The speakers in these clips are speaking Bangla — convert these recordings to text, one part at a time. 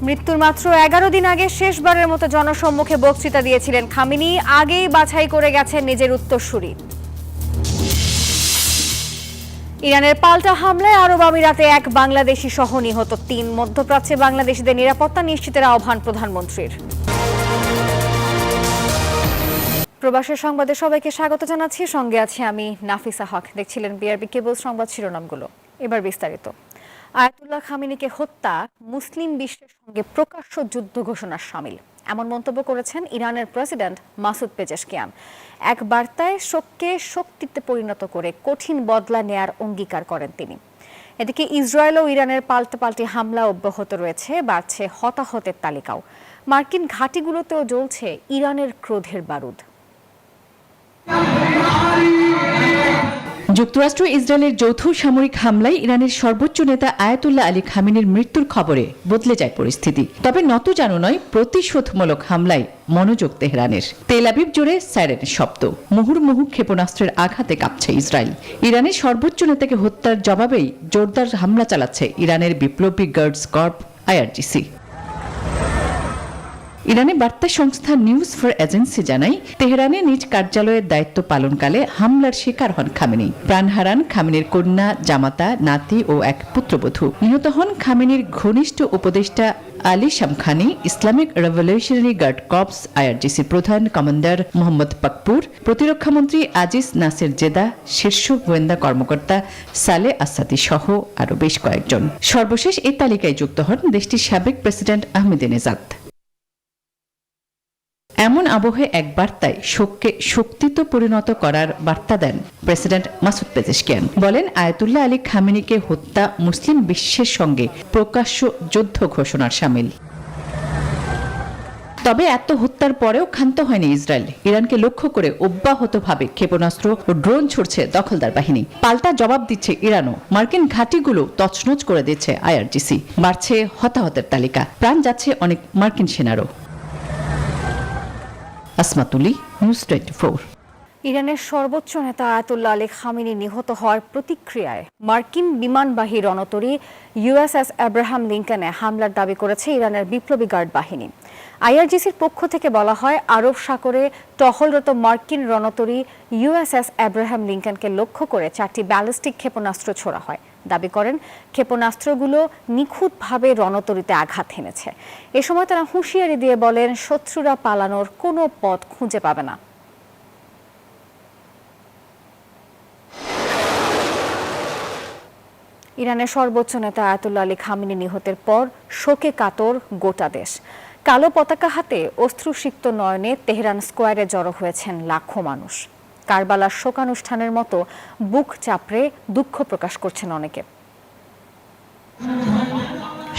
মৃত্যুর মাত্র 11 দিন আগে শেষবারের মতো জনসম্মুখে বক্তৃতা দিয়েছিলেন খামেনি। আগেই বাছাই করে গেছেন নিজের উত্তরসূরি। ইরানের পাল্টা হামলায় আরব আমিরাতে এক বাংলাদেশি সহ নিহত 3। মধ্যপ্রাচ্যে বাংলাদেশিদের নিরাপত্তা নিশ্চিতের আহ্বান প্রধানমন্ত্রীর। প্রবাসের সংবাদে সবাইকে স্বাগত জানাচ্ছি। সঙ্গে আছি আমি নাফিসা হক। দেখছিলেন বিআরবি কেবল সংবাদ শিরোনামগুলো, এবার বিস্তারিত। আয়াতুল্লাহ খামেনিকে হত্যা মুসলিম বিশ্বের সঙ্গে প্রকাশ্য যুদ্ধ ঘোষণার শামিল, এমন মন্তব্য করেছেন ইরানের প্রেসিডেন্ট মাসুদ পেজেশকিয়ান। এক বার্তায় শোককে শক্তিতে পরিণত করে কঠিন বদলা নেয়ার অঙ্গীকার করেন তিনি। এদিকে ইসরায়েল ও ইরানের পাল্টাপাল্টি হামলা অব্যাহত রয়েছে, বাড়ছে হতাহতের তালিকাও। মার্কিন ঘাঁটিগুলোতেও জ্বলছে ইরানের ক্রোধের বারুদ। যুক্তরাষ্ট্র ইসরায়েলের যৌথ সামরিক হামলায় ইরানের সর্বোচ্চ নেতা আয়াতুল্লাহ আলী খামেনির মৃত্যুর খবরে বদলে যায় পরিস্থিতি। তবে নতজানু নয়, প্রতিশোধমূলক হামলায় মনোযোগ তেহরানের। তেল আবিব জুড়ে সাইরেনের শব্দ, মুহুর্মুহু ক্ষেপণাস্ত্রের আঘাতে কাঁপছে ইসরায়েল। ইরানের সর্বোচ্চ নেতাকে হত্যার জবাবেই জোরদার হামলা চালাচ্ছে ইরানের বিপ্লবী গার্ডস কর্প আইআরজিসি। ইরানি বার্তা সংস্থা নিউজ ফর এজেন্সি জানায়, তেহরানে নিজ কার্যালয়ের দায়িত্ব পালনকালে হামলার শিকার হন খামেনি। প্রাণ হারান খামেনির কন্যা, জামাতা, নাতি ও এক পুত্রবধূ। নিহত হন খামেনির ঘনিষ্ঠ উপদেষ্টা Ali Shamkhani, Islamic Revolutionary Guard Corps আইআরজিসির প্রধান কমান্ডার মোহাম্মদ পাকপুর, প্রতিরক্ষামন্ত্রী আজিজ নাসের জেদা, শীর্ষ গোয়েন্দা কর্মকর্তা সালে আসাদি সহ আরও বেশ কয়েকজন। সর্বশেষ এই তালিকায় যুক্ত হন দেশটির সাবেক প্রেসিডেন্ট আহমেদিনেজাদ। এমন আবহে এক বার্তায় শোককে শক্তিতে পরিণত করার বার্তা দেন প্রেসিডেন্ট মাসুদ পেজেশকিয়ান। বলেন, আয়াতুল্লাহ আলী খামেনিকে হত্যা মুসলিম বিশ্বের সঙ্গে প্রকাশ্য যুদ্ধ ঘোষণার শামিল। তবে এত হত্যার পরেও ক্ষান্ত হয়নি ইসরায়েল। ইরানকে লক্ষ্য করে অব্যাহতভাবে ক্ষেপণাস্ত্র ও ড্রোন ছুড়ছে দখলদার বাহিনী। পাল্টা জবাব দিচ্ছে ইরানও। মার্কিন ঘাঁটিগুলো তছনছ করে দিচ্ছে আইআরজিসি। বাড়ছে হতাহতের তালিকা, প্রাণ যাচ্ছে অনেক মার্কিন সেনারও। আসমাতুলি, নিউজ 24। ইরানের সর্বোচ্চ নেতা আয়াতুল্লাহ আলী খামেনি নিহত হওয়ার প্রতিক্রিয়ায় মার্কিন বিমানবাহী রণতরী ইউএসএস আব্রাহাম লিঙ্কনে হামলার দাবি করেছে ইরানের বিপ্লবী গার্ড বাহিনী। আইআরজিসির পক্ষ থেকে বলা হয়, আরব সাগরে টহলরত মার্কিন রণতরী ইউএসএস আব্রাহাম লিঙ্কনকে লক্ষ্য করে 4টি ব্যালিস্টিক ক্ষেপণাস্ত্র ছোড়া হয়। দাবি করেন, ক্ষেপণাস্ত্রগুলো নিখুঁতভাবে রণতরীতে আঘাত হেনেছে। এ সময় তারা হুঁশিয়ারি দিয়ে বলেন, শত্রুরা পালানোর কোনো পথ খুঁজে পাবে না। ইরানের সর্বোচ্চ নেতা আয়াতুল্লাহ আলী খামেনি নিহতের পর শোকে কাতর গোটা দেশ। কালো পতাকা হাতে অশ্রুসিক্ত নয়নে তেহরান স্কোয়ারে জড়ো হয়েছেন লাখো মানুষ। কারবালার শোকানুষ্ঠানের মতো বুক চাপড়ে দুঃখ প্রকাশ করছেন অনেকে।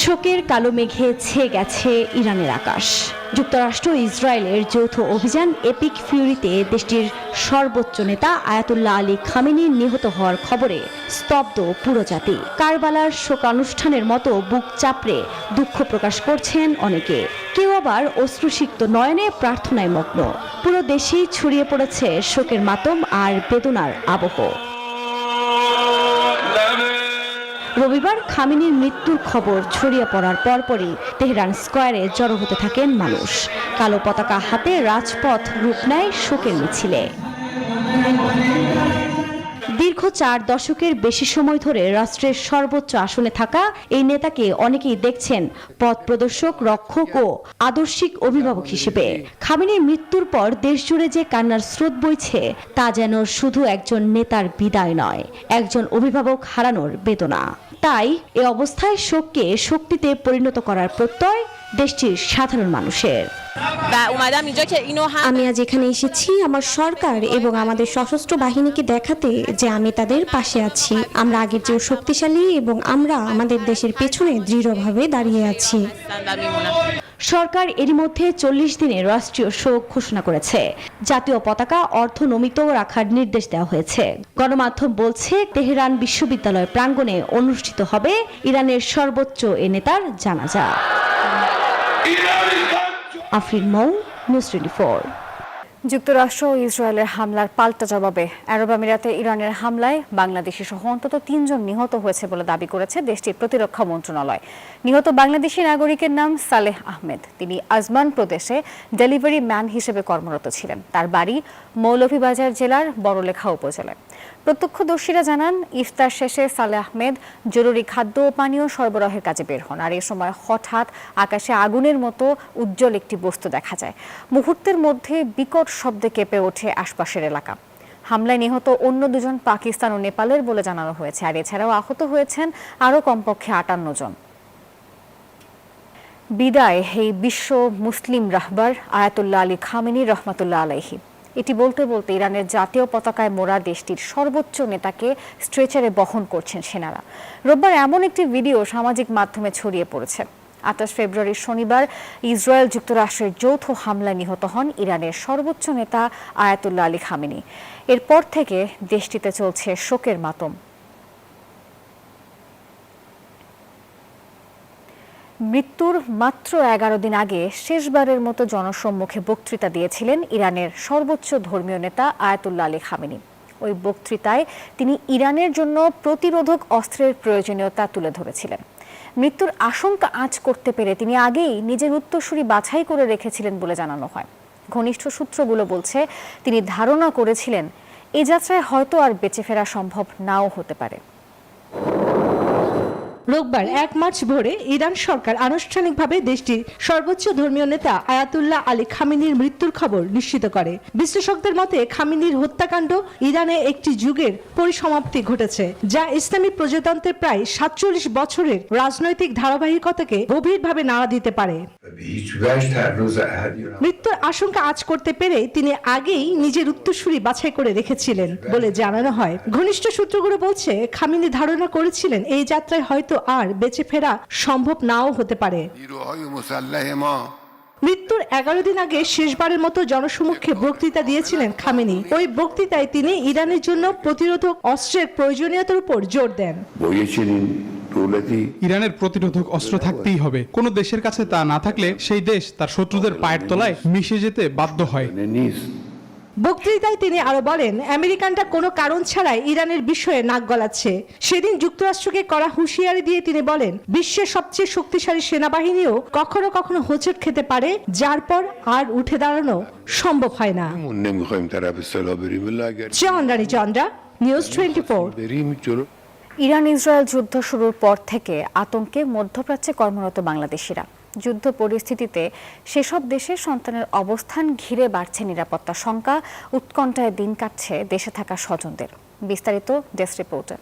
শোকের কালো মেঘে ছেয়ে গেছে ইরানের আকাশ। যুক্তরাষ্ট্র ইসরায়েলের যৌথ অভিযান এপিক ফিউরিতে দেশটির সর্বোচ্চ নেতা আয়াতুল্লাহ আলী খামেনির নিহত হওয়ার খবরে স্তব্ধ পুরো জাতি। কারবালার শোকানুষ্ঠানের মতো বুক চাপড়ে দুঃখ প্রকাশ করছেন অনেকে। কেউ আবার অশ্রুসিক্ত নয়নে প্রার্থনায় মগ্ন। পুরো দেশেই ছড়িয়ে পড়েছে শোকের মাতম আর বেদনার আবহ। রবিবার খামেনির মৃত্যুর খবর ছড়িয়ে পড়ার পরপরই তেহরান স্কোয়ারে জড়ো হতে থাকেন মানুষ। কালো পতাকা হাতে রাজপথ রূপ নেয় শোকের মিছিলে। দীর্ঘ 4 দশকের বেশি সময় ধরে রাষ্ট্রের সর্বোচ্চ আসনে থাকা এই নেতাকে অনেকেই দেখছেন পথ প্রদর্শক, রক্ষক ও আদর্শিক অভিভাবক হিসেবে। খামেনির মৃত্যুর পর দেশজুড়ে যে কান্নার স্রোত বইছে, তা যেন শুধু একজন নেতার বিদায় নয়, একজন অভিভাবক হারানোর বেদনা। তাই এ অবস্থায় শোককে শক্তিতে পরিণত করার প্রত্যয় দেশটির সাধারণ মানুষের। আমি আজ এখানে এসেছি আমার সরকার এবং আমাদের সশস্ত্র বাহিনীকে দেখাতে যে আমি তাদের পাশে আছি। আমরা আগের চেয়েও শক্তিশালী এবং আমরা আমাদের দেশের পেছনে দৃঢ়ভাবে দাঁড়িয়ে আছি। সরকার এরই মধ্যে 40 দিনের রাষ্ট্রীয় শোক ঘোষণা করেছে। জাতীয় পতাকা অর্ধনমিত রাখার নির্দেশ দেওয়া হয়েছে। গণমাধ্যম বলছে, তেহরান বিশ্ববিদ্যালয় প্রাঙ্গণে অনুষ্ঠিত হবে ইরানের সর্বোচ্চ এ নেতার জানাজা। আফরিন মৌ, নিউজ 24। যুক্তরাষ্ট্র ও ইসরায়েলের হামলার পাল্টা জবাবে আরব আমিরাতে ইরানের হামলায় বাংলাদেশি সহ অন্তত 3 জন নিহত হয়েছে বলে দাবি করেছে দেশটির প্রতিরক্ষা মন্ত্রণালয়। নিহত বাংলাদেশি নাগরিকের নাম সালেহ আহমেদ। তিনি আজমান প্রদেশে ডেলিভারি ম্যান হিসেবে কর্মরত ছিলেন। তার বাড়ি মৌলভীবাজার জেলার বড়লেখা উপজেলায়। প্রত্যক্ষদর্শীরা জানান, ইফতার শেষে সালেহ আহমেদ জরুরি খাদ্য ও পানীয় সরবরাহের কাজে বের হন। আর এই সময় হঠাৎ আকাশে আগুনের মতো উজ্জ্বল একটি বস্তু দেখা যায়। মুহূর্তের মধ্যে বিকট শব্দে কেঁপে ওঠে আশপাশের এলাকা। হামলায় নিহত অন্য 2 জন পাকিস্তান ও নেপালের বলে জানানো হয়েছে। আর এছাড়াও আহত হয়েছেন আরও কমপক্ষে 58 জন। বিদায় এই বিশ্ব মুসলিম রাহবার আয়াতুল্লাহ আলী খামেনি রহমাতুল্লাহ আলাইহি। এটি বলতে বলতে ইরানের জাতীয় পতাকায় মোড়া দেশটির সর্বোচ্চ নেতাকে স্ট্রেচারে বহন করছেন সেনারা। রোববার এমন একটি ভিডিও সামাজিক মাধ্যমে ছড়িয়ে পড়েছে। 28 ফেব্রুয়ারি শনিবার ইসরায়েল যুক্তরাষ্ট্রের যৌথ হামলায় নিহত হন ইরানের সর্বোচ্চ নেতা আয়াতুল্লাহ আলী খামেনি। এরপর থেকে দেশটিতে চলছে শোকের মাতম। মৃত্যুর মাত্র 11 দিন আগে শেষবারের মতো জনসম্মুখে বক্তৃতা দিয়েছিলেন ইরানের সর্বোচ্চ ধর্মীয় নেতা আয়াতুল্লাহ আলী খামেনি। ওই বক্তৃতায় তিনি ইরানের জন্য প্রতিরোধক অস্ত্রের প্রয়োজনীয়তা তুলে ধরেছিলেন। মৃত্যুর আশঙ্কা আঁচ করতে পেরে তিনি আগেই নিজের উত্তরসূরি বাছাই করে রেখেছিলেন বলে জানানো হয়। ঘনিষ্ঠ সূত্রগুলো বলছে, তিনি ধারণা করেছিলেন এই যাত্রায় হয়তো আর বেঁচে ফেরা সম্ভব নাও হতে পারে। রোববার 1 মার্চ ভোরে ইরান সরকার আনুষ্ঠানিকভাবে দেশটির সর্বোচ্চ ধর্মীয় নেতা আয়াতুল্লাহ আলী খামেনির মৃত্যুর খবর নিশ্চিত করে। বিশ্লেষকদের মতে খামেনির হত্যাকাণ্ড ইরানে একটি যুগের পরিসমাপ্তি ঘটেছে, যা ইসলামী প্রজাতন্ত্রের প্রায় 47 বছরের রাজনৈতিক ধারাবাহিকতাকে গভীরভাবে নাড়া দিতে পারে। মৃত্যুর আশঙ্কা আঁচ করতে পেরে তিনি আগেই নিজের উত্তরসূরি বাছাই করে রেখেছিলেন বলে জানানো হয়। ঘনিষ্ঠ সূত্রগুলো বলছে, খামেনি ধারণা করেছিলেন এই যাত্রায় হয়তো আর বেঁচে ফেরা সম্ভব নাও হতে পারে। মৃত্যুর 11 দিন আগে শেষবারের মতো জনসমক্ষে বক্তৃতা দিয়েছিলেন খামেনি। ওই বক্তৃতায় তিনি ইরানের জন্য প্রতিরোধক অস্ত্রের প্রয়োজনীয়তার উপর জোর দেন। ইরানের প্রতিরোধক অস্ত্র থাকতেই হবে। কোনো দেশের কাছে তা না থাকলে সেই দেশ তার শত্রুদের পায়ের তলায় মিশে যেতে বাধ্য হয়। বক্তৃতায় তিনি আরো বলেন, আমেরিকানরা কোনো কারণ ছাড়াই ইরানের বিষয়ে নাক গলাচ্ছে। সেদিন যুক্তরাষ্ট্রকে করা হুঁশিয়ারি দিয়ে তিনি বলেন, বিশ্বের সবচেয়ে শক্তিশালী সেনাবাহিনীও কখনো কখনো হোঁচট খেতে পারে, যার পর আর উঠে দাঁড়ানো সম্ভব হয় না। Chandrani Chandra, news 24। Iran Israel যুদ্ধ শুরুর পর থেকে আতঙ্কে মধ্যপ্রাচ্যে কর্মরত বাংলাদেশিরা। যুদ্ধ পরিস্থিতিতে সেসব দেশের সন্তানের অবস্থান ঘিরে বাড়ছে নিরাপত্তা শঙ্কা, উৎকণ্ঠায় দিন কাটছে দেশে থাকা স্বজনদের। বিস্তারিত ডেস্ক রিপোর্টে।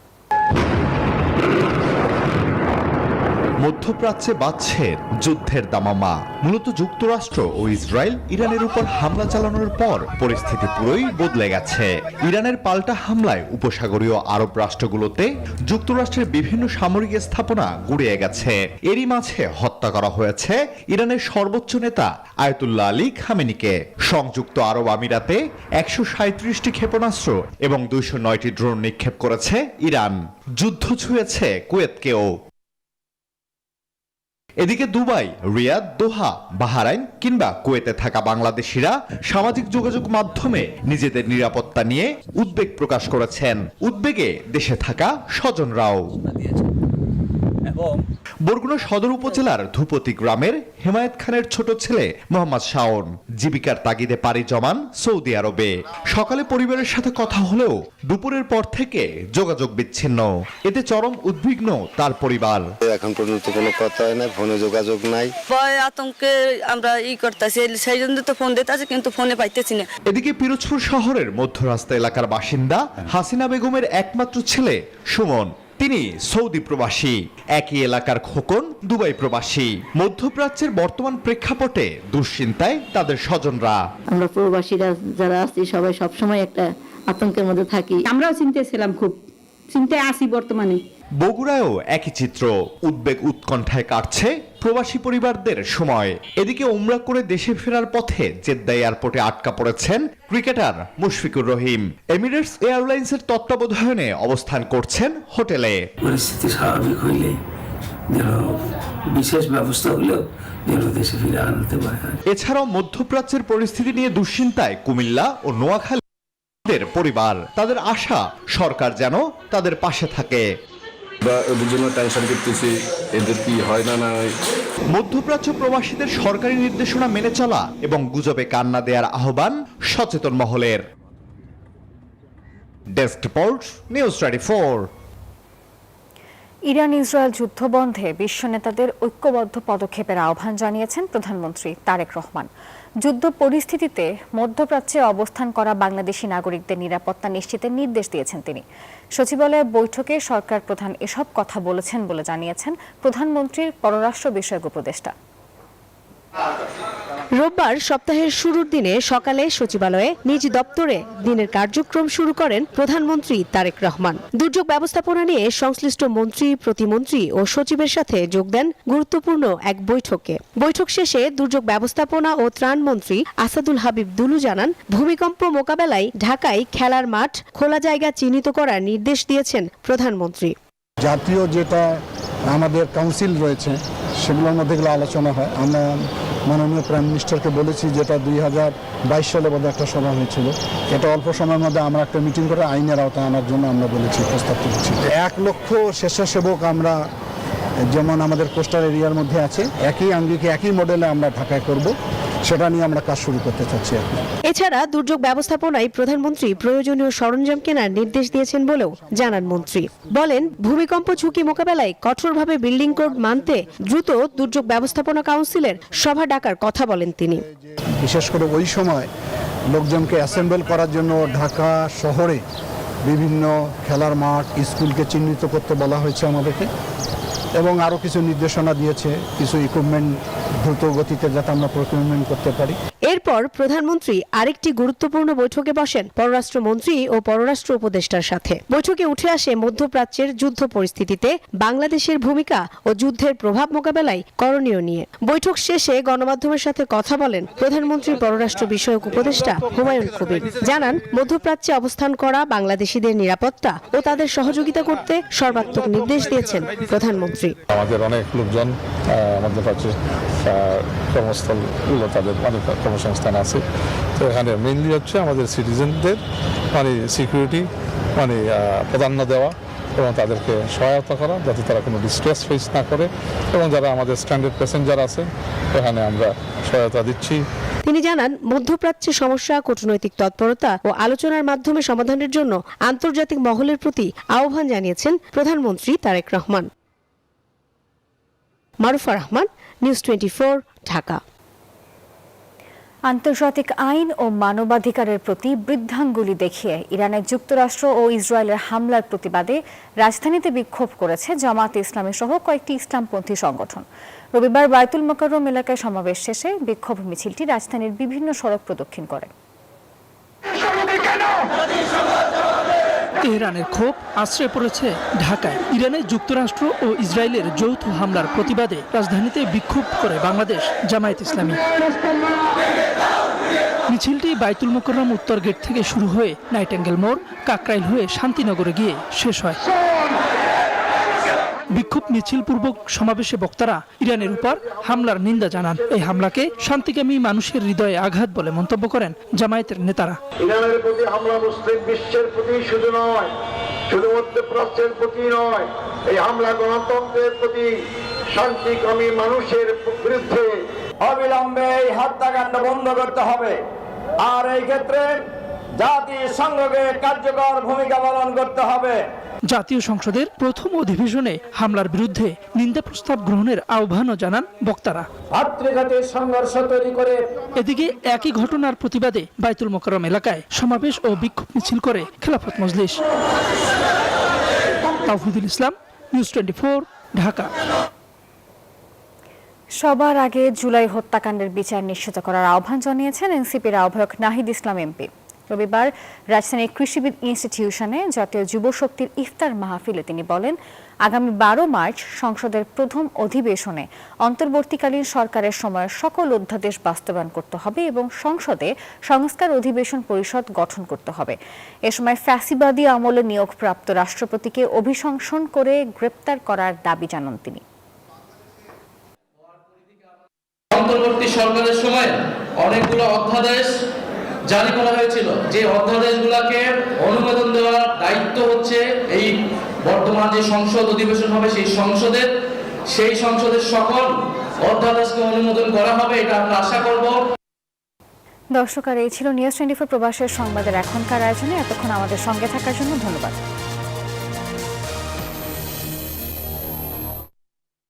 মধ্যপ্রাচ্যে বাজছে যুদ্ধের দামামা। মূলত যুক্তরাষ্ট্র ও ইসরায়েল ইরানের উপর হামলা চালানোর পর পরিস্থিতি পুরোই বদলে গেছে। ইরানের পাল্টা হামলায় উপসাগরীয় আরব রাষ্ট্রগুলোতে যুক্তরাষ্ট্রের বিভিন্ন সামরিক স্থাপনা গুড়িয়ে গেছে। এরই মাঝে হত্যা করা হয়েছে ইরানের সর্বোচ্চ নেতা আয়াতুল্লাহ আলী খামেনিকে। সংযুক্ত আরব আমিরাতে 137টি ক্ষেপণাস্ত্র এবং 209টি ড্রোন নিক্ষেপ করেছে ইরান। যুদ্ধ ছুঁয়েছে কুয়েতকেও। এদিকে দুবাই, রিয়াদ, দোহা, বাহরাইন কিংবা কুয়েতে থাকা বাংলাদেশিরা সামাজিক যোগাযোগ মাধ্যমে নিজেদের নিরাপত্তা নিয়ে উদ্বেগ প্রকাশ করেছেন। উদ্বেগে দেশে থাকা স্বজনরাও। বরগুনা সদর উপজেলার ধুপতি গ্রামের হেমায়েত খানের ছোট ছেলে মোহাম্মদ শাওন জীবিকার তাগিদে পাড়ি জমান সৌদি আরবে। সকালে পরিবারের সাথে কথা হলেও দুপুরের পর থেকে যোগাযোগ বিচ্ছিন্ন। এতে চরম উদ্বিগ্ন তার পরিবার। এখন পর্যন্ত কোনো কথা হয় না, ফোনে যোগাযোগ নাই। ভয় আতঙ্কে আমরা করতেছি, সেই জন্য তো ফোন দিতে আছে, কিন্তু ফোনে পাইতেছি না। এদিকে পিরোজপুর শহরের মধ্যরাস্তা এলাকার বাসিন্দা হাসিনা বেগমের একমাত্র ছেলে সুমন, তিনি সৌদি প্রবাসী। একই এলাকার খোকন দুবাই প্রবাসী। মধ্যপ্রাচ্যের বর্তমান প্রেক্ষাপটে দুশ্চিন্তায় তাদের স্বজনরা। আমরা প্রবাসীরা যারা আছি সবাই সবসময় একটা আতঙ্কের মধ্যে থাকি। আমরাও চিন্তায় ছিলাম, খুব চিন্তায় আছি বর্তমানে। বগুড়ায়ও একই চিত্র। উদ্বেগ উৎকণ্ঠায় কাটছে প্রবাসী পরিবারদের সময়। এদিকে উমরা করে দেশে ফেরার পথে জেদ্দা এয়ারপোর্টে আটকা পড়েছেন ক্রিকেটার মুশফিকুর রহিম। এমিরেটস এয়ারলাইন্সের তত্ত্বাবধানে অবস্থান করছেন হোটেলে। পরিস্থিতি স্বাভাবিক হইলে বিশেষ ব্যবস্থা হলেও যেন দেশে ফিরে আনতে পারে। এছাড়াও মধ্যপ্রাচ্যের পরিস্থিতি নিয়ে দুশ্চিন্তায় কুমিল্লা ও নোয়াখালীর পরিবার। তাদের আশা সরকার যেন তাদের পাশে থাকে। এদের জন্য টেনশন করতেছি, এদের কি হয় না না। মধ্যপ্রাচ্য প্রবাসীদের সরকারি নির্দেশনা মেনে চলা এবং গুজবে কান না দেওয়ার আহ্বান সচেতন মহলের। Desk report, news 24। Iran Israel যুদ্ধ বন্ধে বিশ্ব নেতাদের ঐক্যবদ্ধ পদক্ষেপের আহ্বান জানিয়েছেন প্রধানমন্ত্রী তারেক রহমান। যুদ্ধ পরিস্থিতিতে মধ্যপ্রাচ্যে অবস্থান করা বাংলাদেশি নাগরিকদের নিরাপত্তা নিশ্চিতের নির্দেশ দিয়েছেন তিনি। সচিবালয়ের বৈঠকে সরকার প্রধান এসব কথা বলেছেন বলে জানিয়েছেন প্রধানমন্ত্রীর পররাষ্ট্র বিষয়ক উপদেষ্টা। রোববার সপ্তাহের শুরুর দিনে সকালে সচিবালয়ে নিজ দপ্তরে দিনের কার্যক্রম শুরু করেন প্রধানমন্ত্রী তারেক রহমান। দুর্যোগ ব্যবস্থাপনা নিয়ে সংশ্লিষ্ট মন্ত্রী, প্রতিমন্ত্রী ও সচিবের সাথে যোগ দেন গুরুত্বপূর্ণ এক বৈঠকে। বৈঠক শেষে দুর্যোগ ব্যবস্থাপনা ও ত্রাণ মন্ত্রী আসাদুল হাবিব দুলু জানান, ভূমিকম্প মোকাবেলায় ঢাকায় খেলার মাঠ, খোলা জায়গা চিহ্নিত করার নির্দেশ দিয়েছেন প্রধানমন্ত্রী। জাতীয় যেটা আমাদের কাউন্সিল রয়েছে সেগুলোর মধ্যে এগুলো আলোচনা হয়। আমরা মাননীয় প্রাইম মিনিস্টারকে বলেছি, যেটা 2022 সালে বোধহয় একটা সভা হয়েছিল, এটা অল্প সময়ের মধ্যে আমরা একটা মিটিং করে আইনের আওতায় আনার জন্য আমরা বলেছি, প্রস্তাব তুলেছি। 1 লক্ষ স্বেচ্ছাসেবক আমরা যেমন আমাদের কোস্টাল এরিয়ার মধ্যে আছে, একই আঙ্গিকে একই মডেলে আমরা ঢাকায় করব, সেটা নিয়ে আমরা কাজ শুরু করতে চাচ্ছি। এছাড়া দুর্যোগ ব্যবস্থাপনায় প্রধানমন্ত্রী প্রয়োজনীয় সরঞ্জাম কেনার নির্দেশ দিয়েছেন বলেও জানান মন্ত্রী। বলেন, ভূমিকম্প ঝুঁকি মোকাবেলায় কঠোরভাবে বিল্ডিং কোড মানতে দ্রুত দুর্যোগ ব্যবস্থাপনা কাউন্সিলের সভা ডাকার কথা বলেন তিনি। বিশেষ করে ওই সময় লোকজনকে অ্যাসেম্বল করার জন্য ঢাকা শহরে বিভিন্ন খেলার মাঠ, স্কুলকে চিহ্নিত করতে বলা হয়েছে আমাদেরকে, এবং আরও কিছু নির্দেশনা দিয়েছে কিছু ইকুইপমেন্ট দ্রুত গতিতে যাতে আমরা প্রকিউরমেন্ট করতে পারি। এরপর প্রধানমন্ত্রী আরেকটি গুরুত্বপূর্ণ বৈঠকে বসেন পররাষ্ট্রমন্ত্রী ও পররাষ্ট্র উপদেষ্টার সাথে। বৈঠকে উঠে আসে মধ্যপ্রাচ্যের যুদ্ধ পরিস্থিতিতে বাংলাদেশের ভূমিকা ও যুদ্ধের প্রভাব মোকাবেলায় করণীয় নিয়ে। বৈঠক শেষে গণমাধ্যমের সাথে কথা বলেন প্রধানমন্ত্রীর পররাষ্ট্র বিষয়ক উপদেষ্টা হুমায়ুন কবির। জানান, মধ্যপ্রাচ্যে অবস্থান করা বাংলাদেশিদের নিরাপত্তা ও তাদের সহযোগিতা করতে সর্বাত্মক নির্দেশ দিয়েছেন প্রধানমন্ত্রী। আমাদের অনেক লোকজন মধ্যপ্রাচ্যে কর্মস্থলগুলো, তাদের অনেক কর্মসংস্থান আছে, তো এখানে মেইনলি হচ্ছে আমাদের সিটিজেনদের সিকিউরিটি প্রাধান্য দেওয়া এবং তাদেরকে সহায়তা করা, যাতে তারা কোনো ডিস্ট্রেস ফেস না করে, এবং যারা আমাদের স্ট্যান্ডার্ড প্যাসেঞ্জার আছে এখানে আমরা সহায়তা দিচ্ছি। তিনি জানান, মধ্যপ্রাচ্যে সমস্যা কূটনৈতিক তৎপরতা ও আলোচনার মাধ্যমে সমাধানের জন্য আন্তর্জাতিক মহলের প্রতি আহ্বান জানিয়েছেন প্রধানমন্ত্রী তারেক রহমান। মারুফা রহমান, নিউজ 24, ঢাকা। আন্তর্জাতিক আইন ও মানবাধিকারের প্রতি বৃদ্ধাঙ্গুলি দেখিয়ে ইরানের যুক্তরাষ্ট্র ও ইসরায়েলের হামলার প্রতিবাদে রাজধানীতে বিক্ষোভ করেছে জামায়াতে ইসলামী সহ কয়েকটি ইসলামপন্থী সংগঠন। রবিবার বায়তুল মোকাররম এলাকায় সমাবেশ শেষে বিক্ষোভ মিছিলটি রাজধানীর বিভিন্ন সড়ক প্রদক্ষিণ করে। তেহরানের ক্ষোভ আশ্রয় পড়েছে ঢাকায়। ইরানের যুক্তরাষ্ট্র ও ইসরায়েলের যৌথ হামলার প্রতিবাদে রাজধানীতে বিক্ষোভ করে বাংলাদেশ জামায়াত ইসলামী। মিছিলটি বায়তুল মোকাররম উত্তর গেট থেকে শুরু হয়ে নাইটেঙ্গেল মোড়, কাকরাইল হয়ে শান্তিনগরে গিয়ে শেষ হয়। বিক্ষোভ মিছিল পূর্বক সমাবেশে বক্তারা ইরানের উপর হামলার নিন্দা জানান। এই হামলাকে শান্তিকামী মানুষের হৃদয়ে আঘাত বলে মন্তব্য করেন জামায়াতের নেতারা। ইরানের প্রতি হামলা মুসলিম বিশ্বের প্রতি শুধু নয়, শুধু মধ্যপ্রাচ্যের প্রতি নয়, এই হামলা গণতন্ত্রের প্রতি, শান্তিকামী মানুষের বিরুদ্ধে। অবিলম্বে এই হত্যাকাণ্ড বন্ধ করতে হবে, আর এই ক্ষেত্রে জাতিসংঘকে কার্যকর ভূমিকা পালন করতে হবে। জাতীয় সংসদের প্রথম অধিবেশনে হামলার বিরুদ্ধে নিন্দা প্রস্তাব গ্রহণের আহ্বানও জানান বক্তারা। ভাতৃঘাতের সংঘর্ষ তৈরি করে। এদিকে একই ঘটনার প্রতিবাদে বায়তুল মোকাররম এলাকায় সমাবেশ ও বিক্ষোভ মিছিল করে খেলাফত মজলিস। তাওহিদুল ইসলাম, নিউজ 24, ঢাকা। সবার আগে জুলাই হত্যাকাণ্ডের বিচার নিশ্চিত করার আহ্বান জানিয়েছেন এনসিপির আহ্বায়ক নাহিদ ইসলাম এমপি। রবিবার রাজধানীর কৃষিবিদ ইনস্টিটিউশনে জাতীয় যুব শক্তির ইফতার মাহফিলে তিনি বলেন, আগামী 12 মার্চ সংসদের প্রথম অধিবেশনে অন্তর্বর্তীকালীন সরকারের সময়ের সকল অধ্যাদেশ বাস্তবায়ন করতে হবে এবং সংসদে সংস্কার অধিবেশন পরিষদ গঠন করতে হবে। এ সময় ফ্যাসিবাদী আমলে নিয়োগপ্রাপ্ত রাষ্ট্রপতিকে অভিশংসন করে গ্রেপ্তার করার দাবি জানান তিনি। অন্তর্বর্তী সরকারের সময় অনেকগুলো অধ্যাদেশ জারি করা হয়েছিল, যে অধ্যাদেশগুলোকে অনুমোদন দেওয়ার দায়িত্ব হচ্ছে এই বর্তমান যে সংসদ অধিবেশন হবে সেই সংসদের সকল অধ্যাদেশকে অনুমোদন করা হবে, এটা আমরা আশা করব। দর্শক, আর এই ছিল নিউজ 24 প্রবাসের সংবাদের এখনকার আয়োজনে। এতক্ষণ আমাদের সঙ্গে থাকার জন্য ধন্যবাদ।